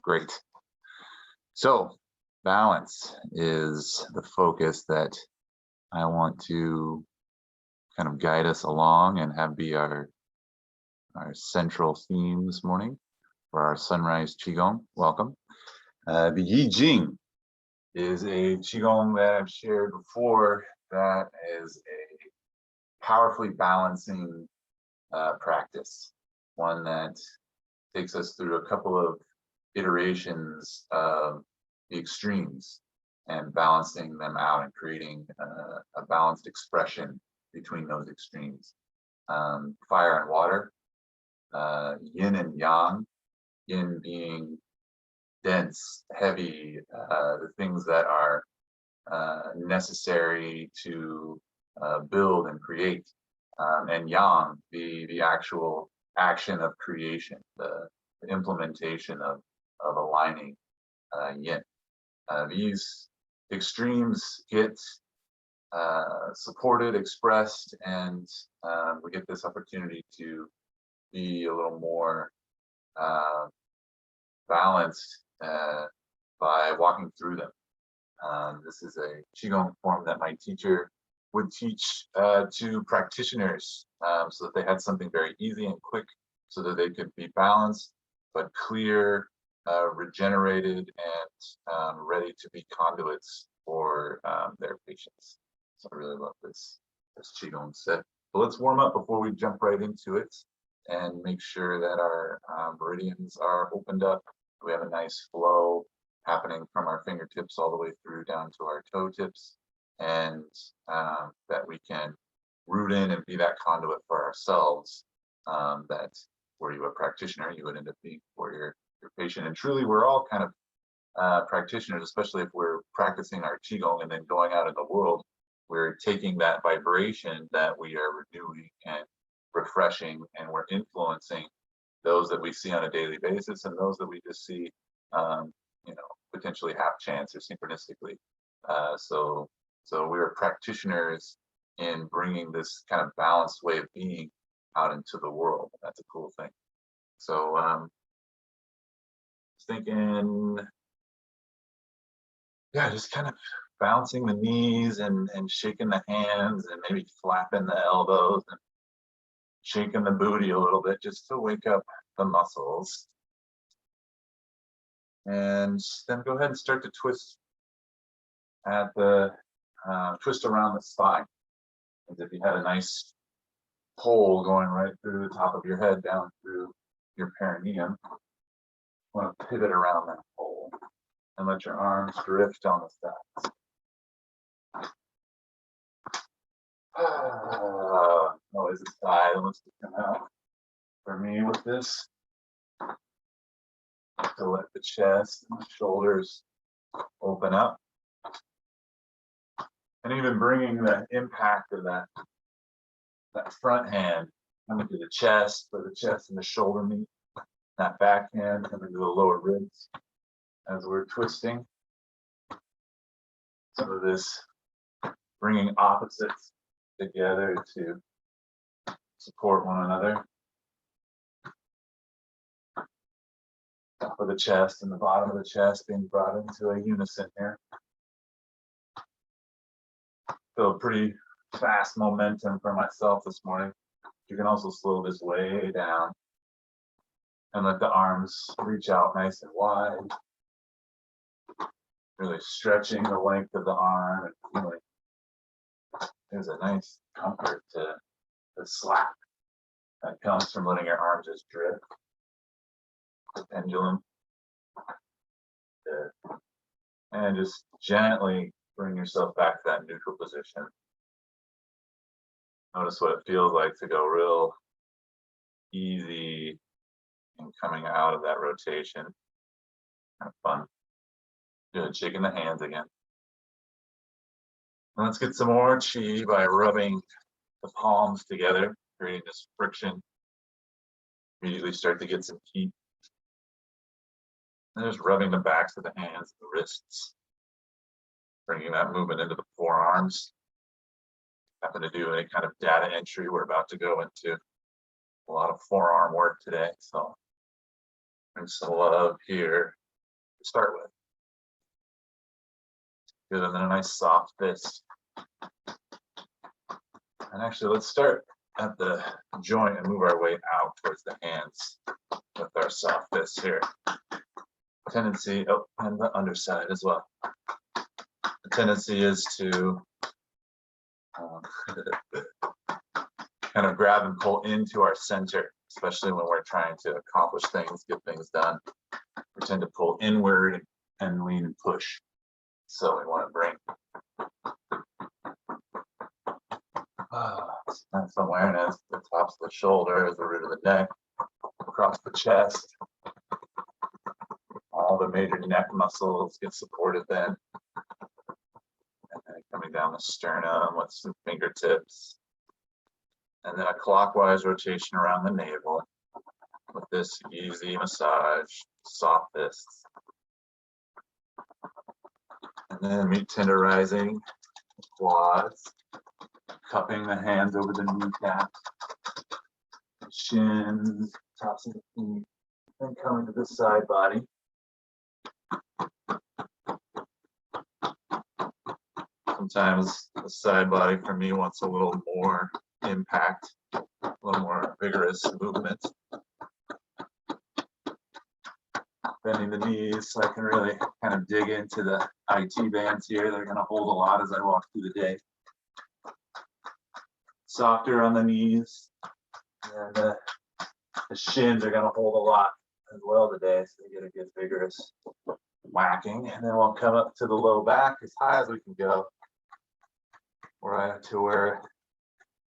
Great. So balance is the focus that I want to kind of guide us along and have be our central theme this morning for our sunrise Qigong. Welcome. The YiJing is a Qigong that I've shared before that is a powerfully balancing practice, one that takes us through a couple of iterations of the extremes and balancing them out and creating a balanced expression between those extremes. Fire and water, yin and yang, yin being dense, heavy, the things that are necessary to build and create, and yang, the actual action of creation, the implementation of aligning yin. These extremes get supported, expressed, and we get this opportunity to be a little more balanced by walking through them. This is a Qigong form that my teacher would teach to practitioners so that they had something very easy and quick so that they could be balanced but clear, regenerated, and ready to be conduits for their patients. So I really love this Qigong set. But let's warm up before we jump right into it and make sure that our meridians are opened up. We have a nice flow happening from our fingertips all the way through down to our toe tips, and that we can root in and be that conduit for ourselves, that were you a practitioner, you would end up being for your patient. And truly, we're all kind of practitioners, especially if we're practicing our Qigong and then going out in the world. We're taking that vibration that we are renewing and refreshing, and we're influencing those that we see on a daily basis and those that we just see, potentially half chance or synchronistically. So we are practitioners in bringing this kind of balanced way of being out into the world. That's a cool thing. So thinking, yeah, just kind of bouncing the knees and shaking the hands and maybe flapping the elbows and shaking the booty a little bit just to wake up the muscles. And then go ahead and start to twist at the twist around the spine, as if you had a nice pole going right through the top of your head down through your perineum. You want to pivot around that pole and let your arms drift on the sides. Always a sigh that wants to come out for me with this. To let the chest and the shoulders open up, and even bringing the impact of that front hand coming to the chest, where the chest and the shoulder meet, that back hand coming to the lower ribs as we're twisting. Some of this bringing opposites together to support one another. Top of the chest and the bottom of the chest being brought into a unison here. Feel a pretty fast momentum for myself this morning. You can also slow this way down and let the arms reach out nice and wide. Really stretching the length of the arm and feeling there's a nice comfort to the slap that comes from letting your arms just drift. The pendulum. Good. And just gently bring yourself back to that neutral position. Notice what it feels like to go real easy and coming out of that rotation. Kind of fun. Good. Shaking the hands again. And let's get some more chi by rubbing the palms together, creating this friction. Immediately start to get some heat. And just rubbing the backs of the hands, the wrists, bringing that movement into the forearms. Happen to do any kind of data entry. We're about to go into a lot of forearm work today, so bring some love here start with. Good, and then a nice soft fist. And actually, let's start at the joint and move our way out towards the hands with our soft fist here. Tendency, oh, and the underside as well. The tendency is to kind of grab and pull into our center, especially when we're trying to accomplish things, get things done. We tend to pull inward and lean and push. So we want to bring some awareness, the tops of the shoulders, the root of the neck, across the chest. All the major neck muscles get supported then. And then coming down the sternum with some fingertips. And then a clockwise rotation around the navel with this easy massage, soft fists. And then meat tenderizing, quads, cupping the hands over the kneecaps, shins, tops of the feet, and coming to the side body. Sometimes the side body for me wants a little more impact, a little more vigorous movement. Bending the knees so I can really kind of dig into the IT bands here. They're going to hold a lot as I walk through the day. Softer on the knees, and the shins are going to hold a lot as well today, so they get a good vigorous whacking. And then we'll come up to the low back as high as we can go. Right to where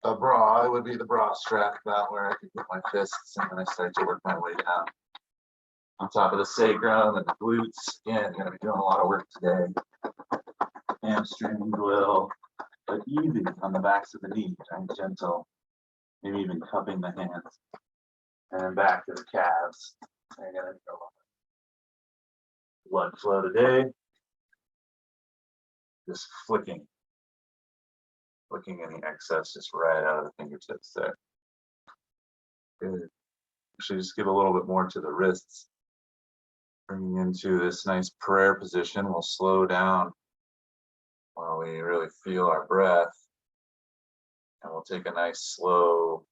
a bra, it would be the bra strap, about where I could get my fists, and then I start to work my way down on top of the sacrum and the glutes. Again, you're going to be doing a lot of work today. Hamstring, glute, but easy on the backs of the knees, and gentle, maybe even cupping the hands. And then back to the calves. They're going to go. Blood flow today. Just flicking any excess just right out of the fingertips there. Good. Actually, just give a little bit more to the wrists. Bringing into this nice prayer position. We'll slow down while we really feel our breath. And we'll take a nice slow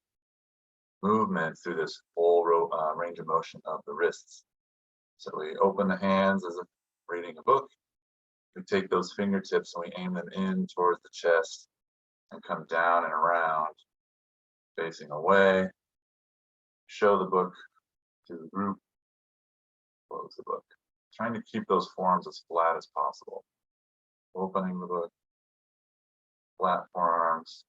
movement through this whole range of motion of the wrists. So we open the hands as if reading a book. We take those fingertips and we aim them in towards the chest and come down and around, facing away. Show the book to the group. Close the book. Trying to keep those forms as flat as possible. Opening the book, flat forearms,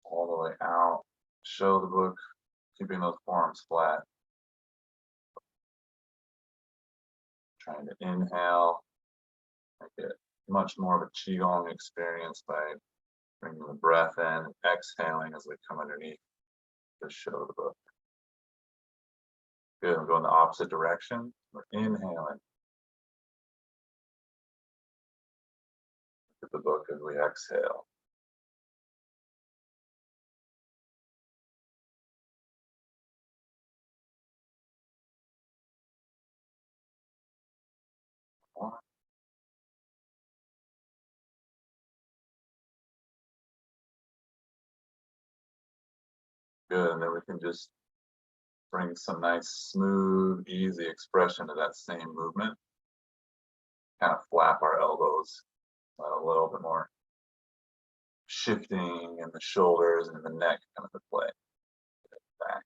all the way out. Show the book, keeping those forearms flat. Trying to inhale, make it much more of a Qigong experience by bringing the breath in and exhaling as we come underneath to show the book. Good, I'm going the opposite direction. We're inhaling. Look at the book as we exhale. Good, and then we can just bring some nice, smooth, easy expression to that same movement. Kind of flap our elbows, a little bit more shifting in the shoulders and the neck come into play. Back.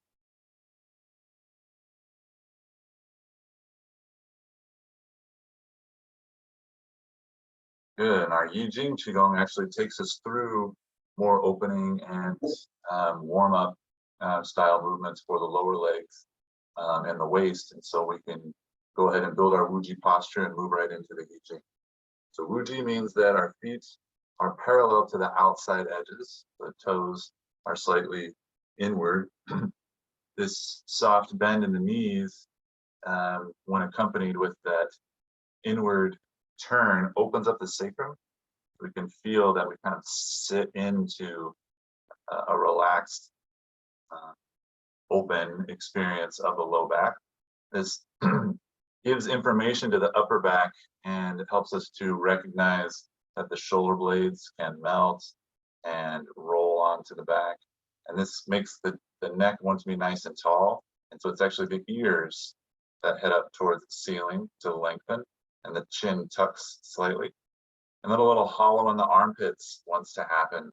Good, and our YiJing Qigong actually takes us through more opening and warm-up style movements for the lower legs and the waist, and so we can go ahead and build our Wuji posture and move right into the YiJing. So Wuji means that our feet are parallel to the outside edges, the toes are slightly inward. This soft bend in the knees, when accompanied with that inward turn, opens up the sacrum. We can feel that we kind of sit into a relaxed, open experience of the low back. This gives information to the upper back, and it helps us to recognize that the shoulder blades can melt and roll onto the back. And this makes the neck want to be nice and tall. And so it's actually the ears that head up towards the ceiling to lengthen, and the chin tucks slightly. And then a little hollow in the armpits wants to happen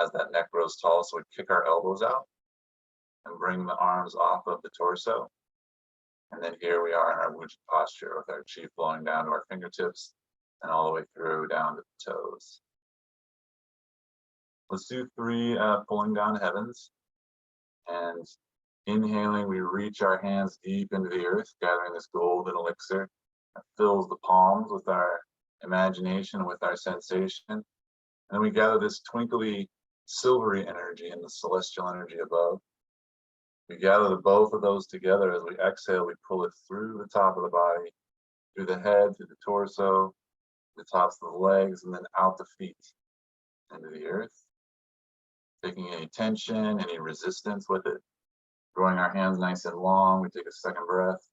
as that neck grows tall. So we kick our elbows out and bring the arms off of the torso. And then here we are in our YiJing posture with our chi flowing down to our fingertips and all the way through down to the toes. Let's do 3 pulling down heavens. And inhaling, we reach our hands deep into the earth, gathering this golden elixir that fills the palms with our imagination, with our sensation. And then we gather this twinkly, silvery energy and the celestial energy above. We gather both of those together. As we exhale, we pull it through the top of the body, through the head, through the torso, the tops of the legs, and then out the feet into the earth. Taking any tension, any resistance with it. Drawing our hands nice and long, we take a second breath.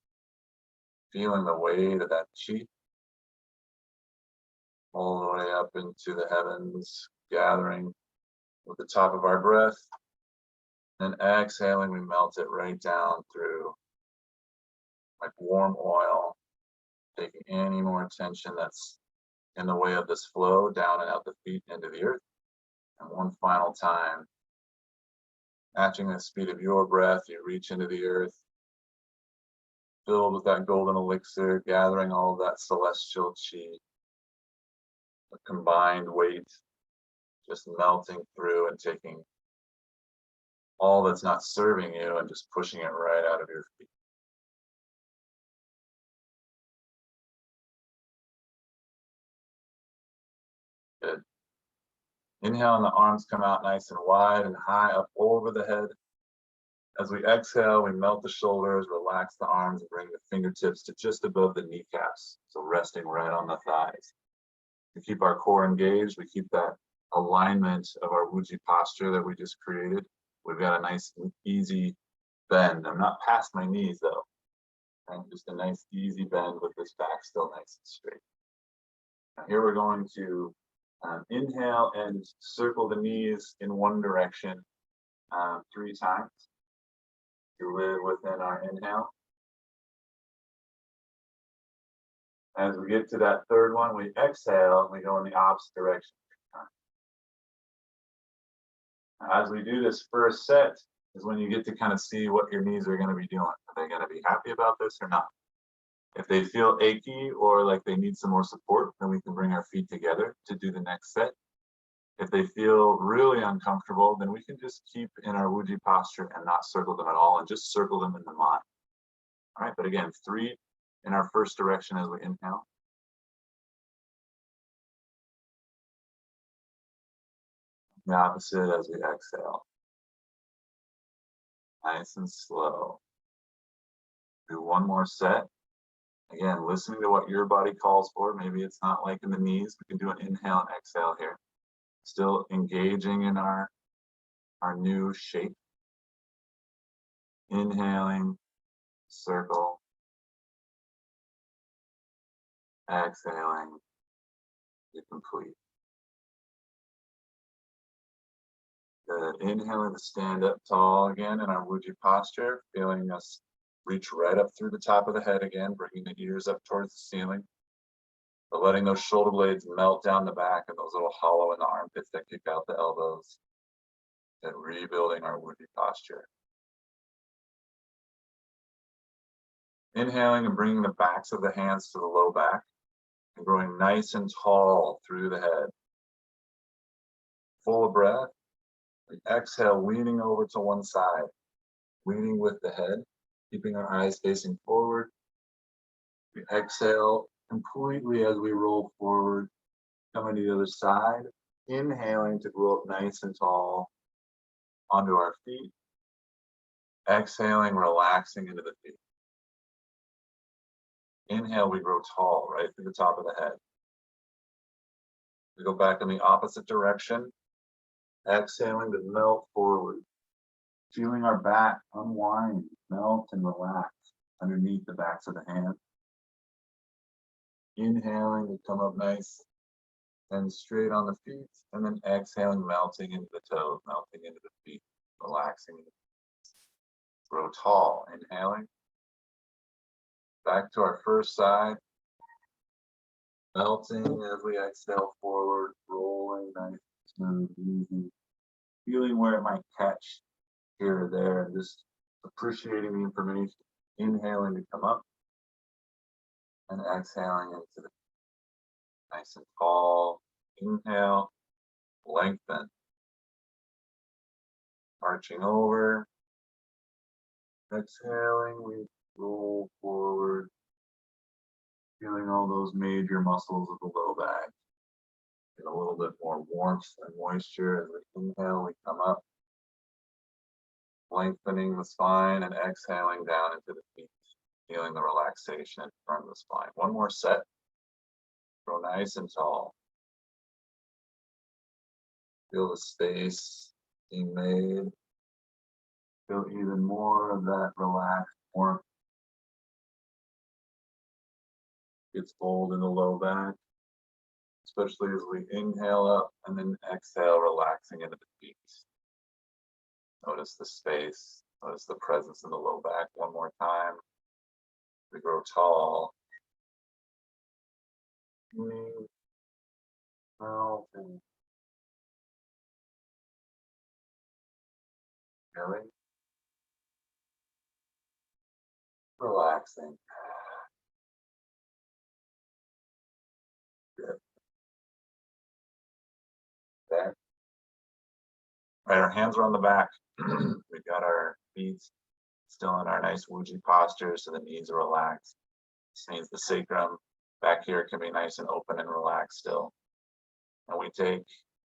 Feeling the weight of that chi. All the way up into the heavens, gathering with the top of our breath. Then exhaling, we melt it right down through like warm oil, taking any more tension that's in the way of this flow down and out the feet into the earth. And one final time, matching the speed of your breath, you reach into the earth, filled with that golden elixir, gathering all of that celestial chi, the combined weight, just melting through and taking all that's not serving you and just pushing it right out of your feet. Good. Inhale, and the arms come out nice and wide and high up over the head. As we exhale, we melt the shoulders, relax the arms, and bring the fingertips to just above the kneecaps. So resting right on the thighs. We keep our core engaged. We keep that alignment of our YiJing posture that we just created. We've got a nice, easy bend. I'm not past my knees though. And just a nice, easy bend with this back still nice and straight. Now here we're going to inhale and circle the knees in one direction 3 times. To live within our inhale. As we get to that third one, we exhale and we go in the opposite direction. As we do this first set is when you get to kind of see what your knees are going to be doing. Are they going to be happy about this or not? If they feel achy or like they need some more support, then we can bring our feet together to do the next set. If they feel really uncomfortable, then we can just keep in our YiJing posture and not circle them at all and just circle them in the mind. All right, but again, 3 in our first direction as we inhale. The opposite as we exhale. Nice and slow. Do one more set. Again, listening to what your body calls for. Maybe it's not like in the knees. We can do an inhale and exhale here. Still engaging in our new shape. Inhaling, circle. Exhaling, you complete. Good. Inhaling to stand up tall again in our YiJing posture, feeling us reach right up through the top of the head again, bringing the ears up towards the ceiling. But letting those shoulder blades melt down the back and those little hollow in the armpits that kick out the elbows. And rebuilding our YiJing posture. Inhaling and bringing the backs of the hands to the low back and growing nice and tall through the head. Full of breath. We exhale, leaning over to one side, leaning with the head, keeping our eyes facing forward. We exhale completely as we roll forward, coming to the other side, inhaling to grow up nice and tall onto our feet. Exhaling, relaxing into the feet. Inhale, we grow tall right through the top of the head. We go back in the opposite direction. Exhaling to melt forward. Feeling our back unwind, melt and relax underneath the backs of the hands. Inhaling to come up nice and straight on the feet, and then exhaling, melting into the toes, melting into the feet, relaxing. Grow tall, inhaling. Back to our first side. Melting as we exhale forward, rolling nice, smooth, easy. Feeling where it might catch here or there, and just appreciating the information. Inhaling to come up, and exhaling into the nice and tall. Inhale, lengthen. Arching over. Exhaling, we roll forward. Feeling all those major muscles of the low back. Get a little bit more warmth and moisture as we inhale, we come up. Lengthening the spine and exhaling down into the feet. Feeling the relaxation from the spine. One more set. Grow nice and tall. Feel the space being made. Feel even more of that relaxed warmth. Gets hold in the low back, especially as we inhale up and then exhale, relaxing into the feet. Notice the space, notice the presence in the low back. One more time. We grow tall. Melting. Really? Relaxing. Good. There. All right, our hands are on the back. We've got our feet still in our nice YiJing posture, so the knees are relaxed. This means the sacrum back here can be nice and open and relaxed still. And we take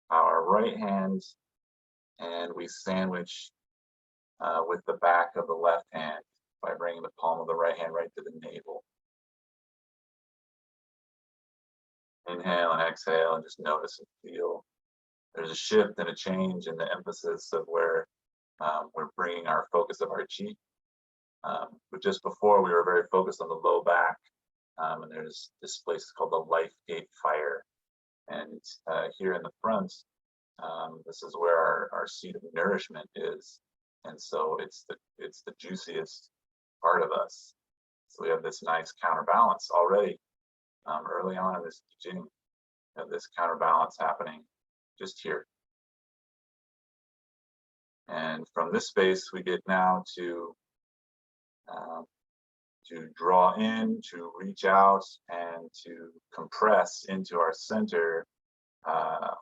our right hand and we sandwich with the back of the left hand by bringing the palm of the right hand right to the navel. Inhale and exhale, and just notice and feel. There's a shift and a change in the emphasis of where we're bringing our focus of our chi. But just before, we were very focused on the low back, and there's this place called the life gate fire. And here in the front, this is where our seat of nourishment is. And so it's the juiciest part of us. So we have this nice counterbalance already early on in this teaching. We have this counterbalance happening just here. And from this space, we get now to draw in, to reach out, and to compress into our center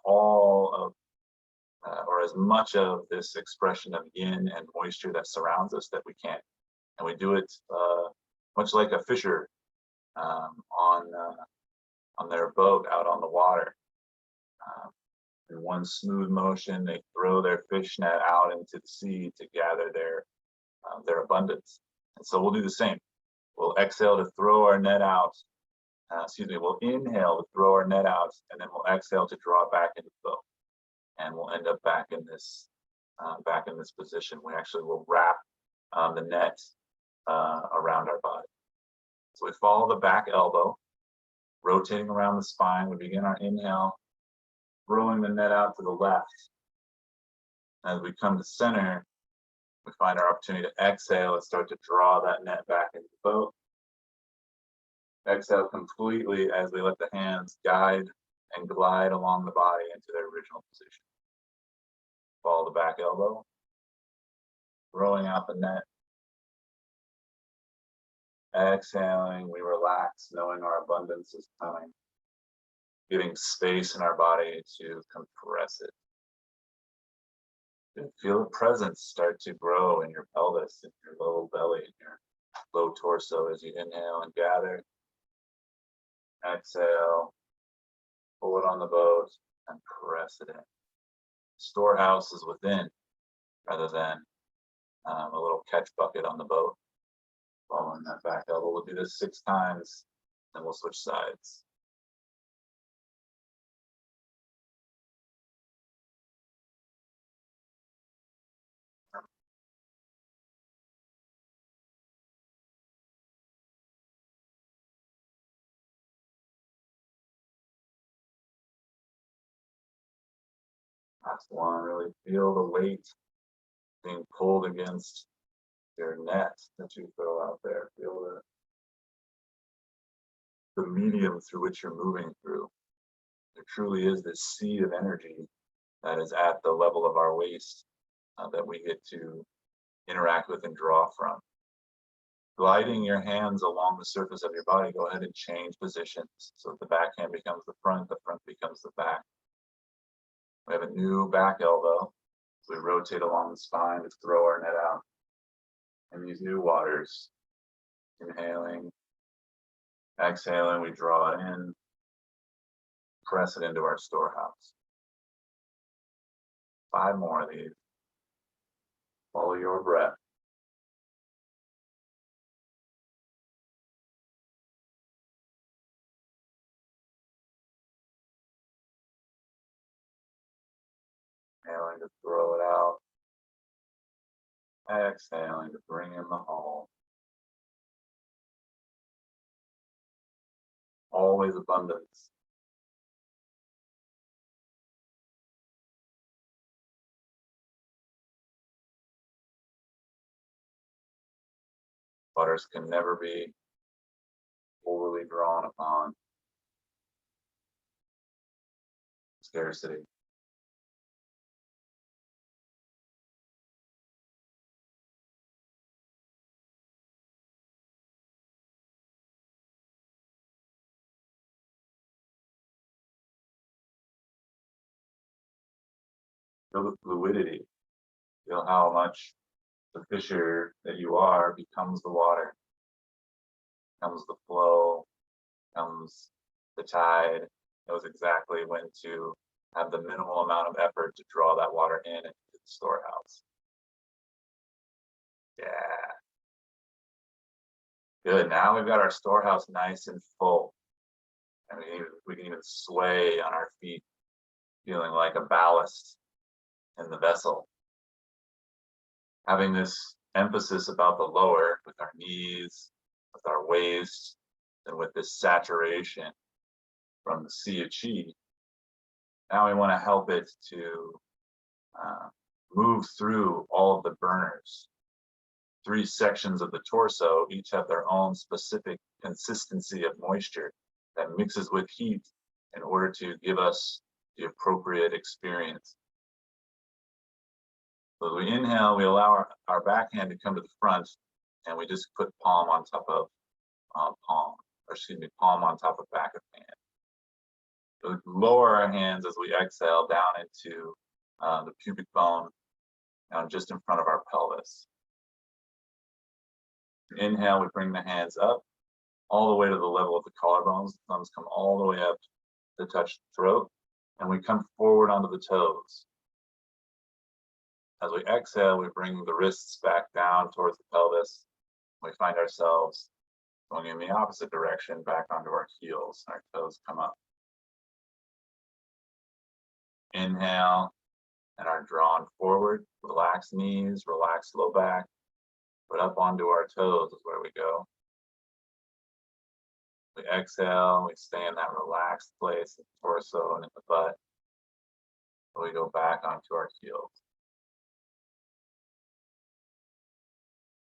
all of or as much of this expression of yin and moisture that surrounds us that we can. And we do it much like a fisher on their boat out on the water. In one smooth motion, they throw their fish net out into the sea to gather their abundance. And so we'll do the same. We'll exhale to throw our net out. We'll inhale to throw our net out, and then we'll exhale to draw it back into the boat. And we'll end up back in this position. We actually will wrap the net around our body. So we follow the back elbow, rotating around the spine. We begin our inhale, throwing the net out to the left. As we come to center, we find our opportunity to exhale and start to draw that net back into the boat. Exhale completely as we let the hands guide and glide along the body into their original position. Follow the back elbow, throwing out the net. Exhaling, we relax, knowing our abundance is coming, giving space in our body to compress it. And feel the presence start to grow in your pelvis, in your low belly, in your low torso as you inhale and gather. Exhale, pull it on the boat and press it in. Storehouse is within rather than a little catch bucket on the boat. Following that back elbow, we'll do this 6 times, then we'll switch sides. Last one, really feel the weight being pulled against your net that you throw out there. Feel the medium through which you're moving through. There truly is this sea of energy that is at the level of our waist that we get to interact with and draw from. Gliding your hands along the surface of your body, go ahead and change positions so that the backhand becomes the front becomes the back. We have a new back elbow. So we rotate along the spine to throw our net out. In these new waters, inhaling, exhaling, we draw it in, press it into our storehouse. 5 more of these. Follow your breath. Inhaling to throw it out. Exhaling to bring in the hole. Always abundance. Waters can never be overly drawn upon. Scarcity. Feel the fluidity. Feel how much the fisher that you are becomes the water, becomes the flow, becomes the tide. Knows exactly when to have the minimal amount of effort to draw that water in into the storehouse. Yeah. Good. Now we've got our storehouse nice and full. And we can even sway on our feet, feeling like a ballast in the vessel. Having this emphasis about the lower with our knees, with our waist, and with this saturation from the sea of Qi, now we want to help it to move through all of the burners. 3 sections of the torso each have their own specific consistency of moisture that mixes with heat in order to give us the appropriate experience. So as we inhale, we allow our backhand to come to the front, and we just put palm on top of palm on top of back of hand. So we lower our hands as we exhale down into the pubic bone, down just in front of our pelvis. Inhale, we bring the hands up all the way to the level of the collarbones. The thumbs come all the way up to touch the throat, and we come forward onto the toes. As we exhale, we bring the wrists back down towards the pelvis. We find ourselves going in the opposite direction, back onto our heels. Our toes come up. Inhale, and are drawn forward. Relax knees, relax low back. But up onto our toes is where we go. We exhale, we stay in that relaxed place, in the torso and in the butt. We go back onto our heels.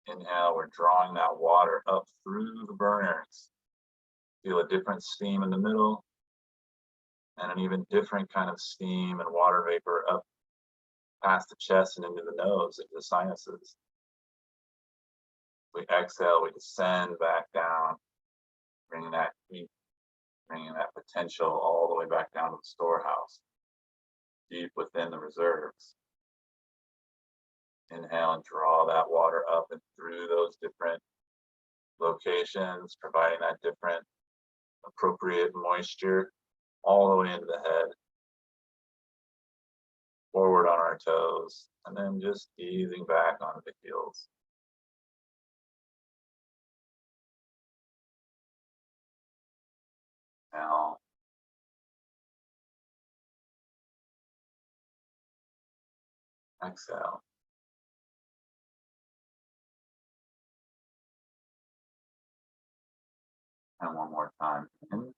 Inhale, we're drawing that water up through the burners. Feel a different steam in the middle, and an even different kind of steam and water vapor up past the chest and into the nose, into the sinuses. We exhale, we descend back down, bringing that heat, bringing that potential all the way back down to the storehouse, deep within the reserves. Inhale and draw that water up and through those different locations, providing that different appropriate moisture all the way into the head, forward on our toes, and then just easing back onto the heels. Now, exhale. And one more time. In,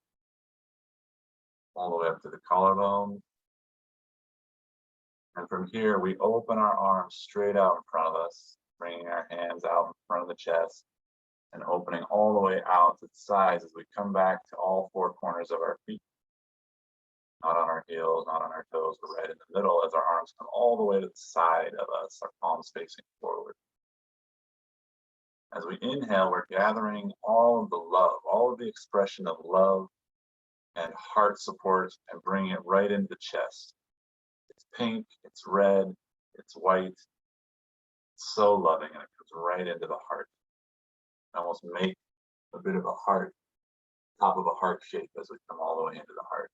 all the way up to the collarbone. And from here, we open our arms straight out in front of us, bringing our hands out in front of the chest and opening all the way out to the sides as we come back to all four corners of our feet. Not on our heels, not on our toes, but right in the middle as our arms come all the way to the side of us, our palms facing forward. As we inhale, we're gathering all of the love, all of the expression of love and heart support and bringing it right into the chest. It's pink, it's red, it's white. It's so loving, and it comes right into the heart. Almost make a bit of a heart, top of a heart shape as we come all the way into the heart.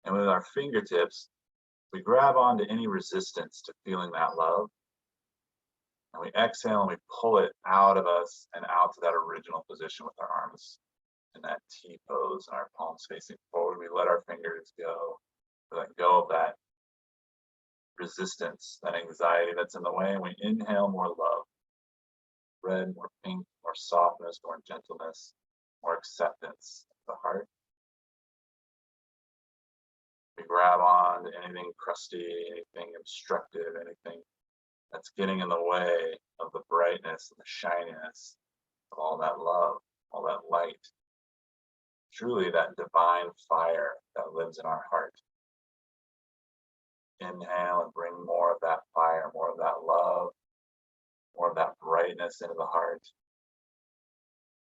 And with our fingertips, we grab onto any resistance to feeling that love. And we exhale and we pull it out of us and out to that original position with our arms in that T pose and our palms facing forward. We let our fingers go. We let go of that resistance, that anxiety that's in the way, and we inhale more love. Red, more pink, more softness, more gentleness, more acceptance of the heart. We grab on to anything crusty, anything obstructive, anything that's getting in the way of the brightness and the shininess of all that love, all that light. Truly that divine fire that lives in our heart. Inhale and bring more of that fire, more of that love, more of that brightness into the heart.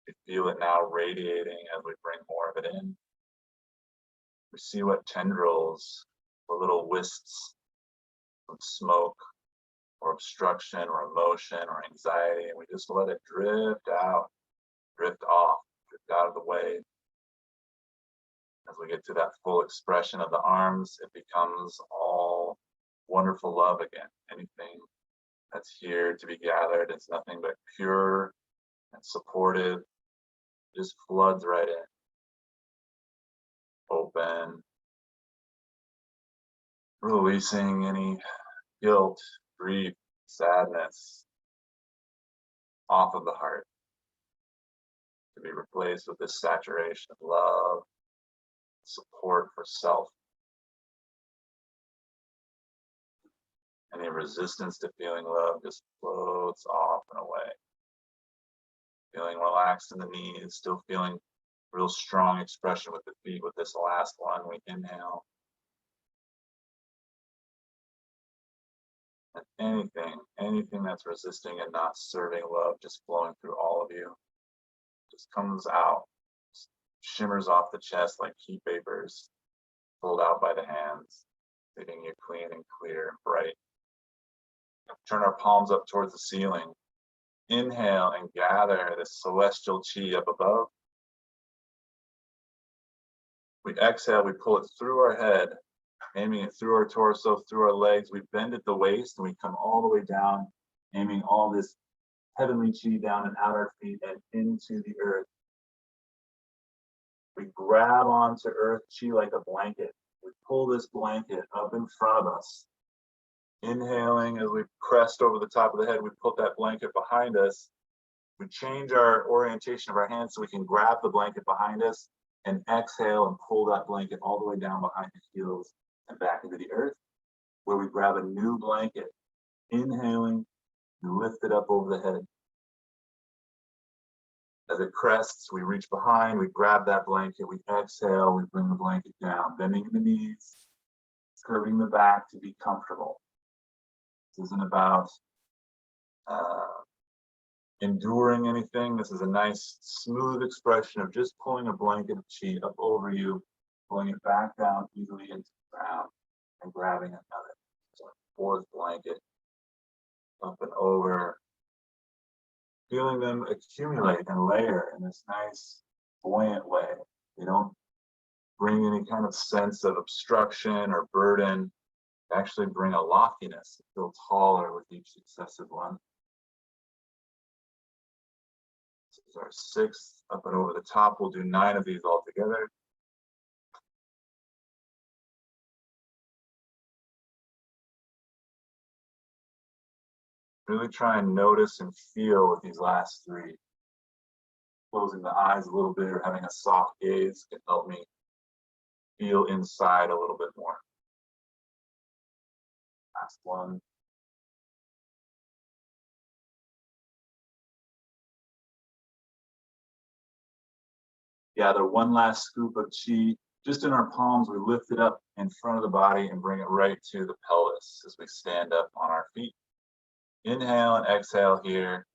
We feel it now radiating as we bring more of it in. We see what tendrils or little wisps of smoke or obstruction or emotion or anxiety, and we just let it drift out, drift off, drift out of the way. As we get to that full expression of the arms, it becomes all wonderful love again. Anything that's here to be gathered is nothing but pure and supportive, just floods right in. Open, releasing any guilt, grief, sadness off of the heart to be replaced with this saturation of love, support for self. Any resistance to feeling love just floats off and away. Feeling relaxed in the knees, still feeling real strong expression with the feet with this last one. We inhale. And anything that's resisting and not serving love, just flowing through all of you, just comes out, just shimmers off the chest like heat vapors, pulled out by the hands, leaving you clean and clear and bright. Turn our palms up towards the ceiling. Inhale and gather this celestial chi up above. We exhale, we pull it through our head, aiming it through our torso, through our legs. We bend at the waist and we come all the way down, aiming all this heavenly chi down and out our feet and into the earth. We grab onto earth chi like a blanket. We pull this blanket up in front of us. Inhaling as we crest over the top of the head, we put that blanket behind us. We change our orientation of our hands so we can grab the blanket behind us and exhale and pull that blanket all the way down behind the heels and back into the earth, where we grab a new blanket. Inhaling, we lift it up over the head. As it crests, we reach behind, we grab that blanket, we exhale, we bring the blanket down, bending the knees, curving the back to be comfortable. This isn't about enduring anything. This is a nice, smooth expression of just pulling a blanket of chi up over you, pulling it back down easily into the ground, and grabbing another. So fourth blanket, up and over. Feeling them accumulate and layer in this nice, buoyant way. They don't bring any kind of sense of obstruction or burden. They actually bring a loftiness. You feel taller with each successive one. This is our sixth, up and over the top. We'll do 9 of these all together. Really try and notice and feel with these last 3. Closing the eyes a little bit or having a soft gaze can help me feel inside a little bit more. Last one. Gather one last scoop of qi just in our palms. We lift it up in front of the body and bring it right to the pelvis as we stand up on our feet. Inhale and exhale here.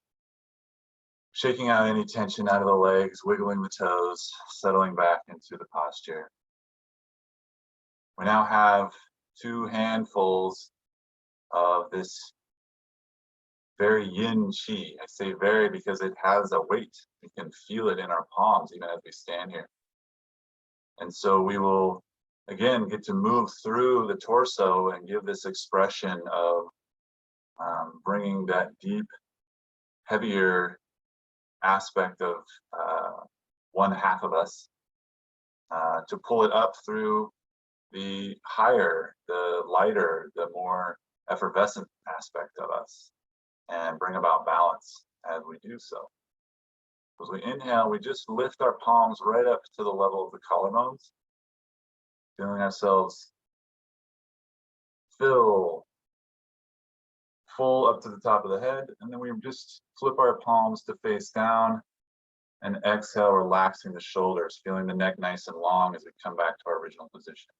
Shaking out any tension out of the legs, wiggling the toes, settling back into the posture. We now have 2 handfuls of this very yin qi. I say very because it has a weight. We can feel it in our palms even as we stand here. And so we will, again, get to move through the torso and give this expression of bringing that deep, heavier aspect of one half of us to pull it up through the higher, the lighter, the more effervescent aspect of us, and bring about balance as we do so. As we inhale, we just lift our palms right up to the level of the collarbones, feeling ourselves fill full up to the top of the head, and then we just flip our palms to face down and exhale, relaxing the shoulders, feeling the neck nice and long as we come back to our original position.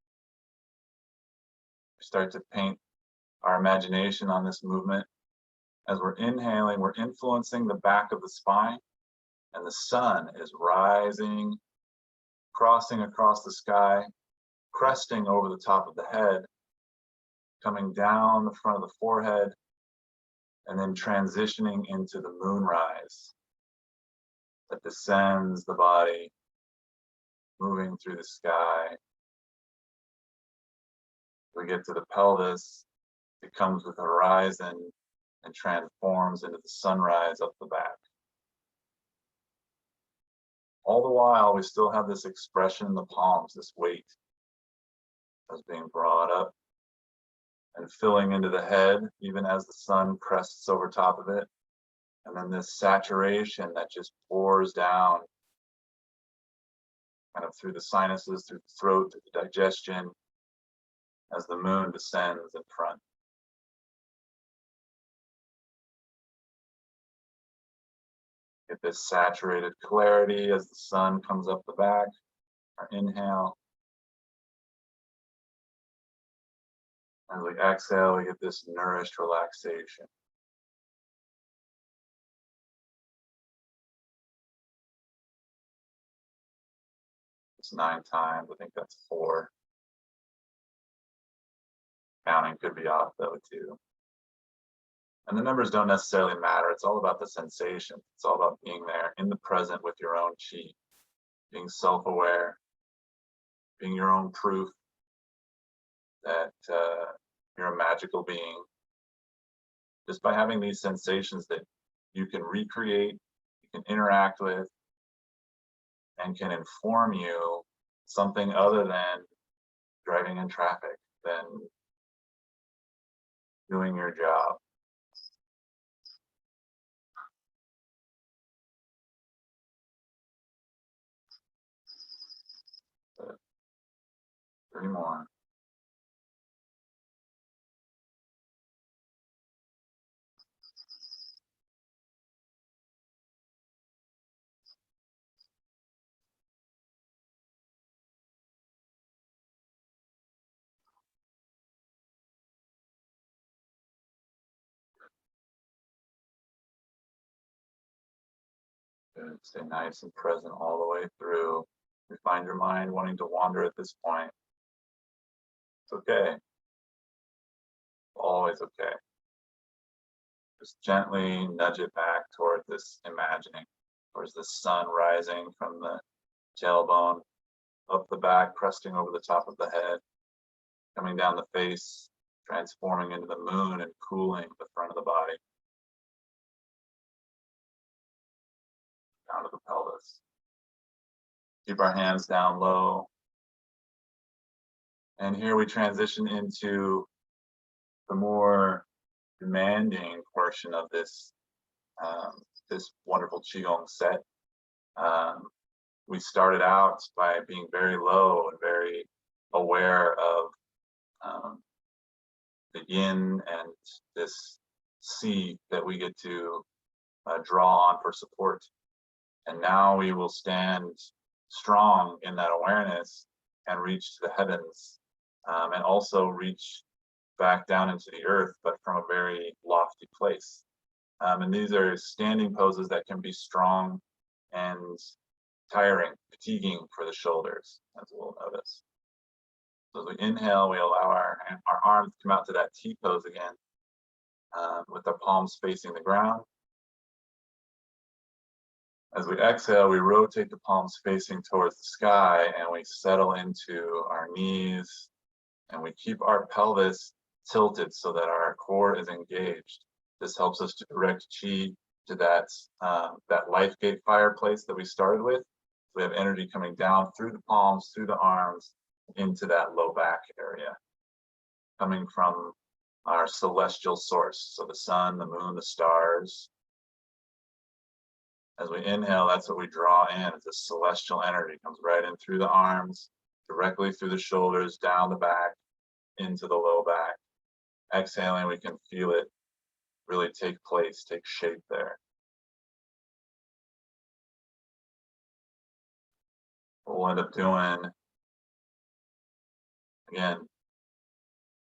We start to paint our imagination on this movement. As we're inhaling, we're influencing the back of the spine, and the sun is rising, crossing across the sky, cresting over the top of the head, coming down the front of the forehead, and then transitioning into the moonrise that descends the body, moving through the sky. We get to the pelvis, it comes with a horizon and transforms into the sunrise up the back. All the while, we still have this expression in the palms, this weight that's being brought up and filling into the head, even as the sun crests over top of it. And then this saturation that just pours down kind of through the sinuses, through the throat, through the digestion, as the moon descends in front. Get this saturated clarity as the sun comes up the back. Our inhale. As we exhale, we get this nourished relaxation. It's 9 times. I think that's 4. Counting could be off though too. And the numbers don't necessarily matter. It's all about the sensation. It's all about being there in the present with your own qi, being self-aware, being your own proof that you're a magical being. Just by having these sensations that you can recreate, you can interact with, and can inform you something other than driving in traffic, than doing your job. But 3 more. Good. Stay nice and present all the way through. If you find your mind wanting to wander at this point, it's okay. Always okay. Just gently nudge it back toward this imagining, towards the sun rising from the tailbone, up the back, cresting over the top of the head, coming down the face, transforming into the moon and cooling the front of the body, down to the pelvis. Keep our hands down low. And here we transition into the more demanding portion of this this wonderful Qigong set. We started out by being very low and very aware of the yin and this si that we get to draw on for support. And now we will stand strong in that awareness and reach to the heavens, and also reach back down into the earth, but from a very lofty place. And these are standing poses that can be strong and tiring, fatiguing for the shoulders, as we'll notice. So as we inhale, we allow our arms to come out to that T pose again, with our palms facing the ground. As we exhale, we rotate the palms facing towards the sky and we settle into our knees, and we keep our pelvis tilted so that our core is engaged. This helps us to direct chi to that life gate fireplace that we started with. We have energy coming down through the palms, through the arms, into that low back area, coming from our celestial source. So the sun, the moon, the stars. As we inhale, that's what we draw in. It's a celestial energy. It comes right in through the arms, directly through the shoulders, down the back, into the low back. Exhaling, we can feel it really take place, take shape there. What we'll end up doing, again,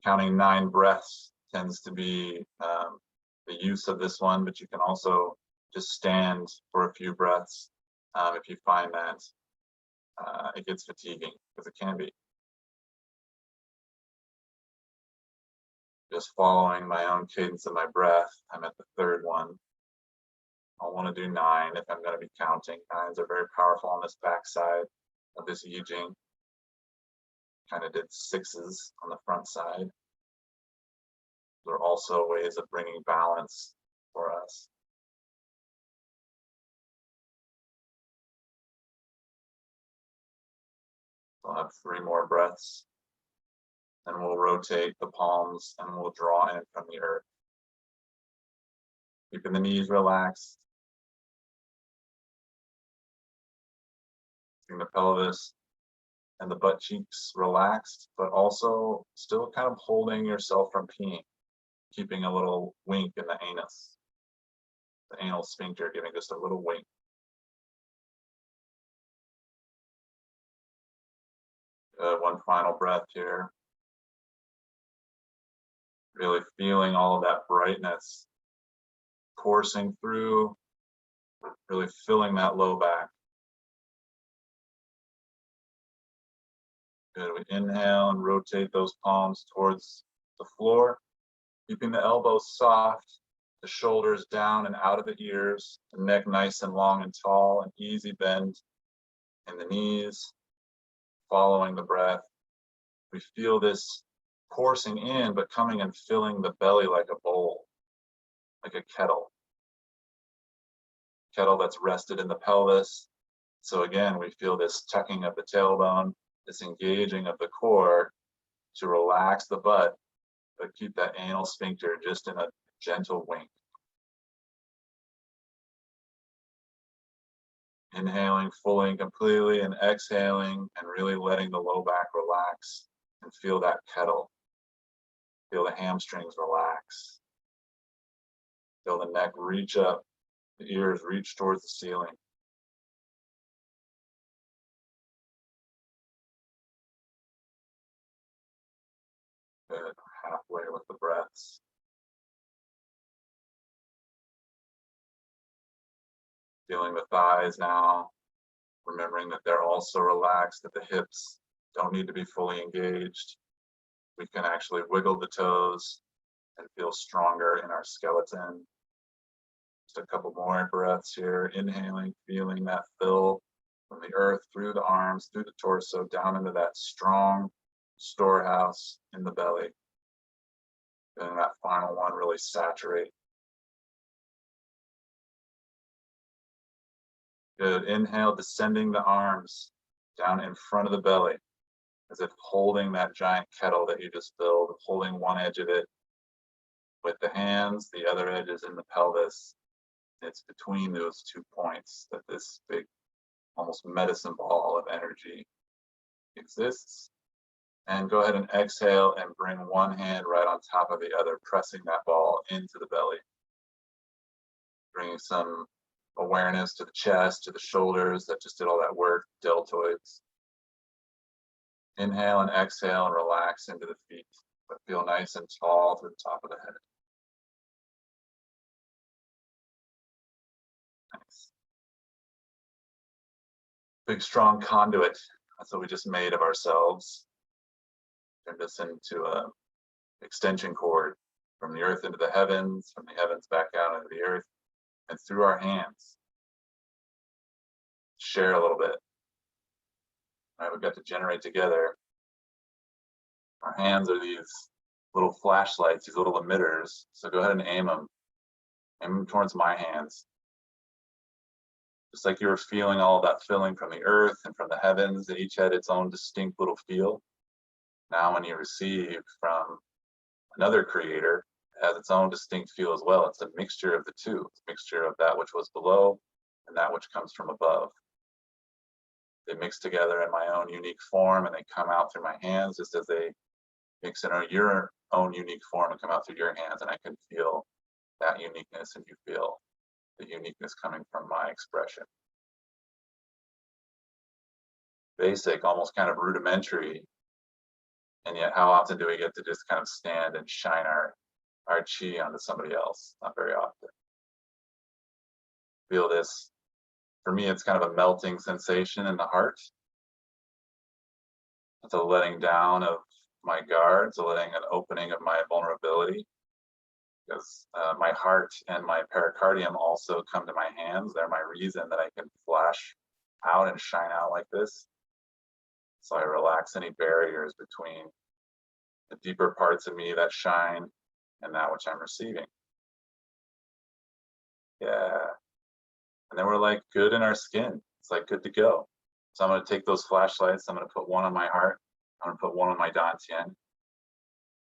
counting 9 breaths tends to be the use of this one, but you can also just stand for a few breaths if you find that it gets fatiguing, because it can be. Just following my own cadence of my breath. I'm at the 3rd one. I want to do 9 if I'm going to be counting. 9s are very powerful on this backside of this YiJing. Kind of did 6s on the front side. They're also ways of bringing balance for us. So I'll have 3 more breaths. Then we'll rotate the palms and we'll draw in from the earth. Keeping the knees relaxed. Keeping the pelvis and the butt cheeks relaxed, but also still kind of holding yourself from peeing. Keeping a little wink in the anus. The anal sphincter, giving just a little wink. One final breath here. Really feeling all of that brightness coursing through, really filling that low back. Good. We inhale and rotate those palms towards the floor, keeping the elbows soft, the shoulders down and out of the ears, the neck nice and long and tall, an easy bend in the knees. Following the breath, we feel this coursing in, but coming and filling the belly like a bowl, like a kettle. Kettle that's rested in the pelvis. So again, we feel this tucking of the tailbone, this engaging of the core to relax the butt, but keep that anal sphincter just in a gentle wink. Inhaling fully and completely and exhaling and really letting the low back relax and feel that kettle. Feel the hamstrings relax. Feel the neck reach up, the ears reach towards the ceiling. Good. Halfway with the breaths. Feeling the thighs now, remembering that they're also relaxed, that the hips don't need to be fully engaged. We can actually wiggle the toes and feel stronger in our skeleton. Just a couple more breaths here. Inhaling, feeling that fill from the earth through the arms, through the torso, down into that strong storehouse in the belly. Feeling that final one really saturate. Good. Inhale, descending the arms down in front of the belly, as if holding that giant kettle that you just filled, holding one edge of it with the hands, the other edge is in the pelvis. It's between those 2 points that this big, almost medicine ball of energy exists. And go ahead and exhale and bring one hand right on top of the other, pressing that ball into the belly. Bringing some awareness to the chest, to the shoulders that just did all that work, deltoids. Inhale and exhale and relax into the feet, but feel nice and tall through the top of the head. Nice. Big, strong conduit. That's what we just made of ourselves. Turn this into a extension cord from the earth into the heavens, from the heavens back out into the earth, and through our hands. Share a little bit. All right, we've got to generate together. Our hands are these little flashlights, these little emitters. So go ahead and aim them. Aim them towards my hands. Just like you were feeling all of that filling from the earth and from the heavens, that each had its own distinct little feel. Now when you receive from another creator, it has its own distinct feel as well. It's a mixture of the two. It's a mixture of that which was below and that which comes from above. They mix together in my own unique form, and they come out through my hands just as they mix in your own unique form and come out through your hands. And I can feel that uniqueness, and you feel the uniqueness coming from my expression. Basic, almost kind of rudimentary. And yet how often do we get to just kind of stand and shine our chi onto somebody else? Not very often. Feel this. For me, it's kind of a melting sensation in the heart. It's a letting down of my guards, a letting an opening of my vulnerability. Because my heart and my pericardium also come to my hands. They're my reason that I can flash out and shine out like this. So I relax any barriers between the deeper parts of me that shine and that which I'm receiving. Yeah. And then we're like good in our skin. It's like good to go. So I'm going to take those flashlights. I'm going to put one on my heart. I'm going to put one on my dantian.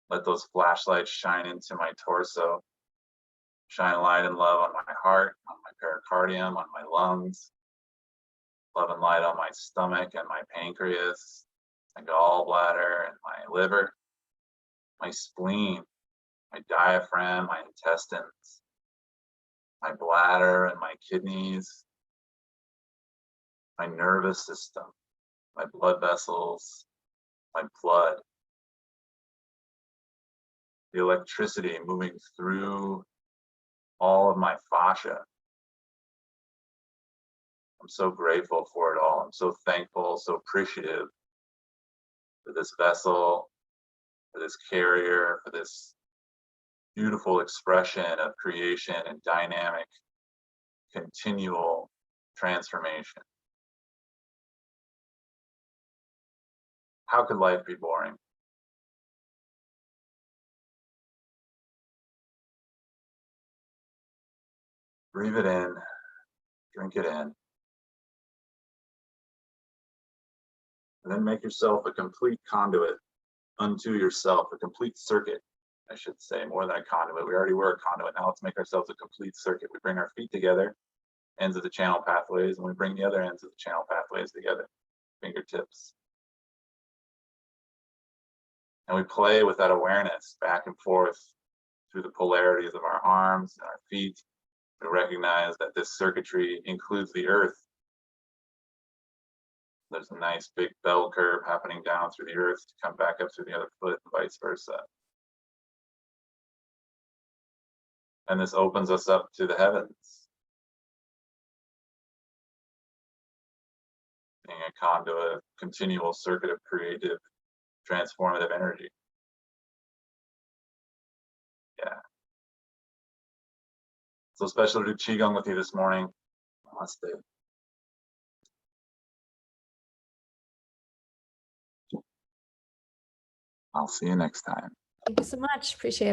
Let those flashlights shine into my torso. Shine light and love on my heart, on my pericardium, on my lungs. Love and light on my stomach and my pancreas, my gallbladder and my liver, my spleen, my diaphragm, my intestines, my bladder and my kidneys, my nervous system, my blood vessels, my blood. The electricity moving through all of my fascia. I'm so grateful for it all. I'm so thankful, so appreciative for this vessel, for this carrier, for this beautiful expression of creation and dynamic, continual transformation. How could life be boring? Breathe it in, drink it in, and then make yourself a complete conduit unto yourself, a complete circuit, I should say, more than a conduit. We already were a conduit. Now let's make ourselves a complete circuit. We bring our feet together, ends of the channel pathways, and we bring the other ends of the channel pathways together, fingertips. And we play with that awareness back and forth through the polarities of our arms and our feet. We recognize that this circuitry includes the earth. There's a nice big bell curve happening down through the earth to come back up through the other foot and vice versa. And this opens us up to the heavens. Being a conduit, continual circuit of creative, transformative energy. Yeah. So special to do Qigong with you this morning. Namaste. I'll see you next time. Thank you so much. Appreciate it.